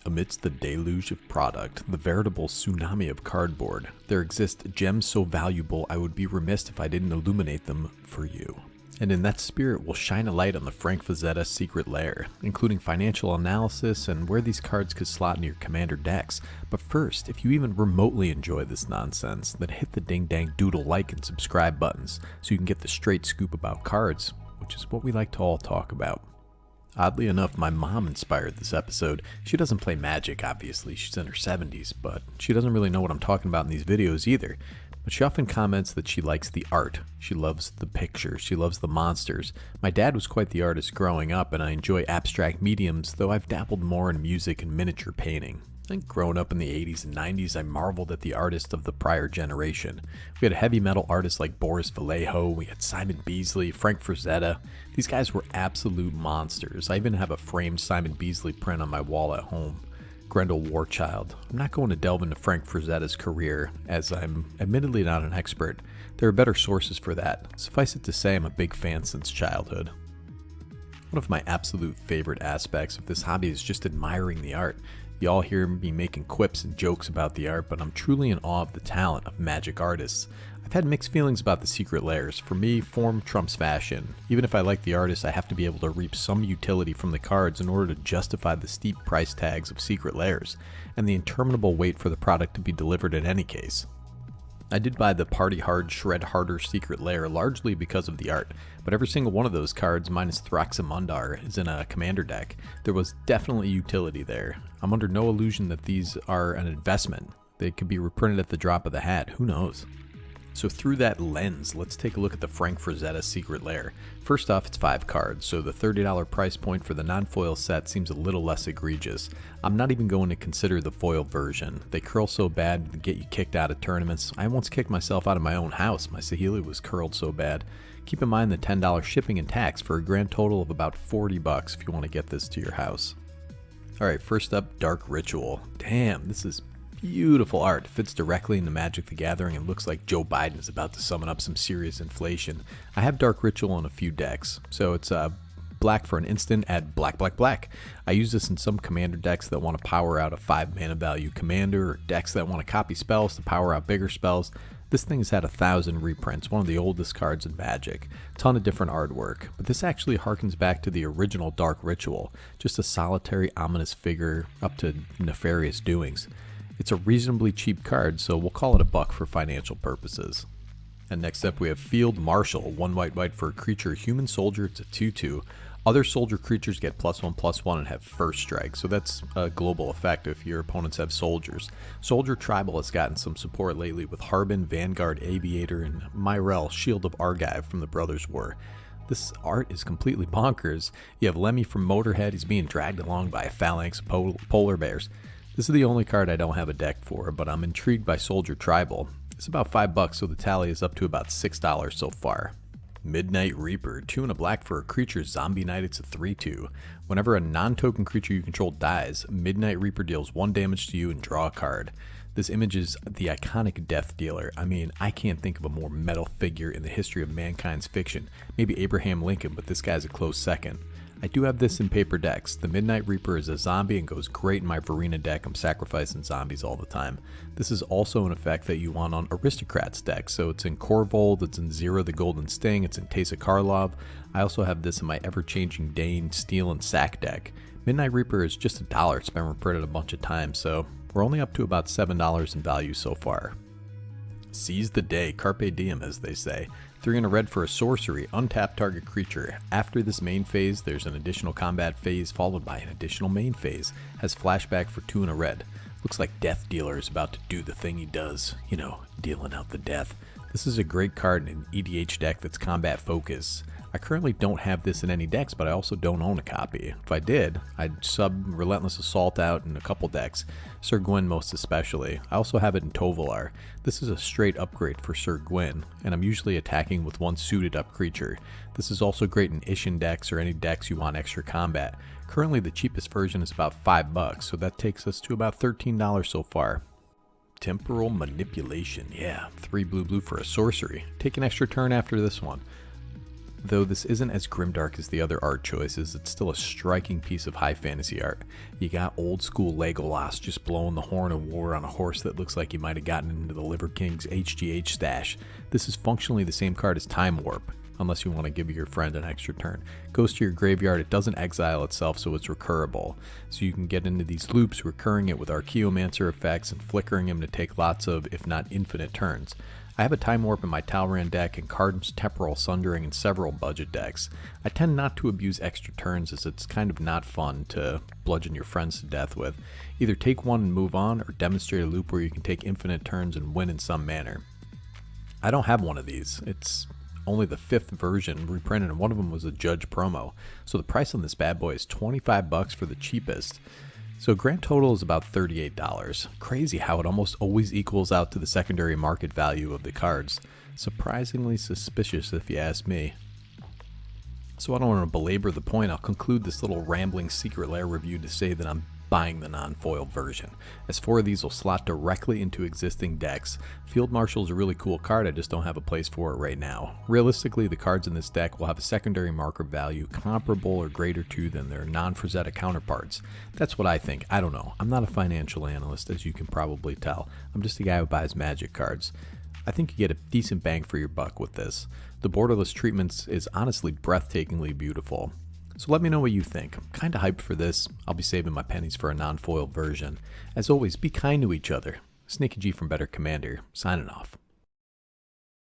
Amidst the deluge of product, the veritable tsunami of cardboard, there exist gems so valuable I would be remiss if I didn't illuminate them for you. And in that spirit, we'll shine a light on the Frazetta secret lair, including financial analysis and where these cards could slot into your commander decks. But first, if you even remotely enjoy this nonsense, then hit the ding-dang Doodle like and subscribe buttons so you can get the straight scoop about cards, which is what we like to all talk about. Oddly enough, my mom inspired this episode. She doesn't play Magic, obviously, she's in her 70s, but she doesn't really know what I'm talking about in these videos either. But she often comments that she likes the art, she loves the pictures, she loves the monsters. My dad was quite the artist growing up, and I enjoy abstract mediums, though I've dabbled more in music and miniature painting. I think growing up in the 80s and 90s, I marveled at the artists of the prior generation. We had heavy metal artists like Boris Vallejo, we had Simon Beasley, Frank Frazetta. These guys were absolute monsters. I even have a framed Simon Beasley print on my wall at home. Grendel Warchild. I'm not going to delve into Frank Frazetta's career, as I'm admittedly not an expert. There are better sources for that. Suffice it to say, I'm a big fan since childhood. One of my absolute favorite aspects of this hobby is just admiring the art. You all hear me making quips and jokes about the art, but I'm truly in awe of the talent of Magic artists. I've had mixed feelings about the secret lairs. For me, form trumps fashion. Even if I like the artist, I have to be able to reap some utility from the cards in order to justify the steep price tags of secret lairs, and the interminable wait for the product to be delivered in any case. I did buy the Party Hard Shred Harder secret lair largely because of the art, but every single one of those cards, minus Thraxamundar, is in a commander deck. There was definitely utility there. I'm under no illusion that these are an investment. They could be reprinted at the drop of the hat, who knows? So through that lens, let's take a look at the Frank Frazetta secret lair. First off, it's 5 cards, so the $30 price point for the non-foil set seems a little less egregious. I'm not even going to consider the foil version. They curl so bad to get you kicked out of tournaments. I once kicked myself out of my own house. My Saheeli was curled so bad. Keep in mind the $10 shipping and tax for a grand total of about $40 if you want to get this to your house. Alright, first up, Dark Ritual. Damn, this is beautiful art. Fits directly into Magic the Gathering and looks like Joe Biden is about to summon up some serious inflation. I have Dark Ritual on a few decks, so it's black for an instant, add black, black, black. I use this in some commander decks that want to power out a 5 mana value commander, or decks that want to copy spells to power out bigger spells. This thing has had 1,000 reprints, one of the oldest cards in Magic. Ton of different artwork, but this actually harkens back to the original Dark Ritual, just a solitary ominous figure up to nefarious doings. It's a reasonably cheap card, so we'll call it $1 for financial purposes. And next up we have Field Marshal, 1 white for a creature, human soldier, it's a 2/2. Other soldier creatures get +1/+1 and have first strike, so that's a global effect if your opponents have soldiers. Soldier Tribal has gotten some support lately with Harbin, Vanguard, Aviator, and Myrel, Shield of Argive from the Brothers' War. This art is completely bonkers. You have Lemmy from Motorhead, he's being dragged along by a phalanx of polar bears. This is the only card I don't have a deck for, but I'm intrigued by Soldier Tribal. It's about $5, so the tally is up to about $6 so far. Midnight Reaper, 2 and a black for a creature, Zombie Knight, it's a 3/2. Whenever a non-token creature you control dies, Midnight Reaper deals 1 damage to you and draw a card. This image is the iconic Death Dealer. I mean, I can't think of a more metal figure in the history of mankind's fiction. Maybe Abraham Lincoln, but this guy's a close second. I do have this in paper decks. The Midnight Reaper is a zombie and goes great in my Varina deck. I'm sacrificing zombies all the time. This is also an effect that you want on Aristocrats deck. So it's in Korvold, it's in Zero the Golden Sting, it's in Teysa Karlov. I also have this in my ever-changing Dane, Steel, and Sack deck. Midnight Reaper is just $1. It's been reprinted a bunch of times, so we're only up to about $7 in value so far. Seize the day, carpe diem as they say. 3 and a red for a sorcery, untap target creature. After this main phase, there's an additional combat phase followed by an additional main phase. Has flashback for 2 and a red. Looks like Death Dealer is about to do the thing he does, you know, dealing out the death. This is a great card in an EDH deck that's combat focused. I currently don't have this in any decks, but I also don't own a copy. If I did, I'd sub Relentless Assault out in a couple decks, Sir Gwyn most especially. I also have it in Tovolar. This is a straight upgrade for Sir Gwyn, and I'm usually attacking with 1 suited up creature. This is also great in Ishin decks or any decks you want extra combat. Currently the cheapest version is about $5, so that takes us to about $13 so far. Temporal Manipulation, yeah, 3 blue for a sorcery. Take an extra turn after this one. Though this isn't as grimdark as the other art choices, it's still a striking piece of high fantasy art. You got old school Legolas just blowing the horn of war on a horse that looks like he might have gotten into the Liver King's HGH stash. This is functionally the same card as Time Warp, unless you want to give your friend an extra turn. Goes to your graveyard, it doesn't exile itself, so it's recurable. So you can get into these loops, recurring it with Archaeomancer effects and flickering him to take lots of, if not infinite, turns. I have a Time Warp in my Talran deck and Cardin's Temporal Sundering in several budget decks. I tend not to abuse extra turns as it's kind of not fun to bludgeon your friends to death with. Either take one and move on, or demonstrate a loop where you can take infinite turns and win in some manner. I don't have one of these. It's only the 5th version reprinted, and one of them was a Judge promo. So the price on this bad boy is $25 for the cheapest. So grand total is about $38. Crazy how it almost always equals out to the secondary market value of the cards. Surprisingly suspicious if you ask me. So I don't want to belabor the point, I'll conclude this little rambling Secret Lair review to say that I'm buying the non-foil version, as 4 of these will slot directly into existing decks. Field Marshal's a really cool card, I just don't have a place for it right now. Realistically, the cards in this deck will have a secondary market value comparable or greater to than their non-Frazetta counterparts. That's what I think. I don't know. I'm not a financial analyst, as you can probably tell. I'm just a guy who buys Magic cards. I think you get a decent bang for your buck with this. The borderless treatments is honestly breathtakingly beautiful. So let me know what you think. I'm kinda hyped for this. I'll be saving my pennies for a non-foil version. As always, be kind to each other. Snaky G from Better Commander, signing off.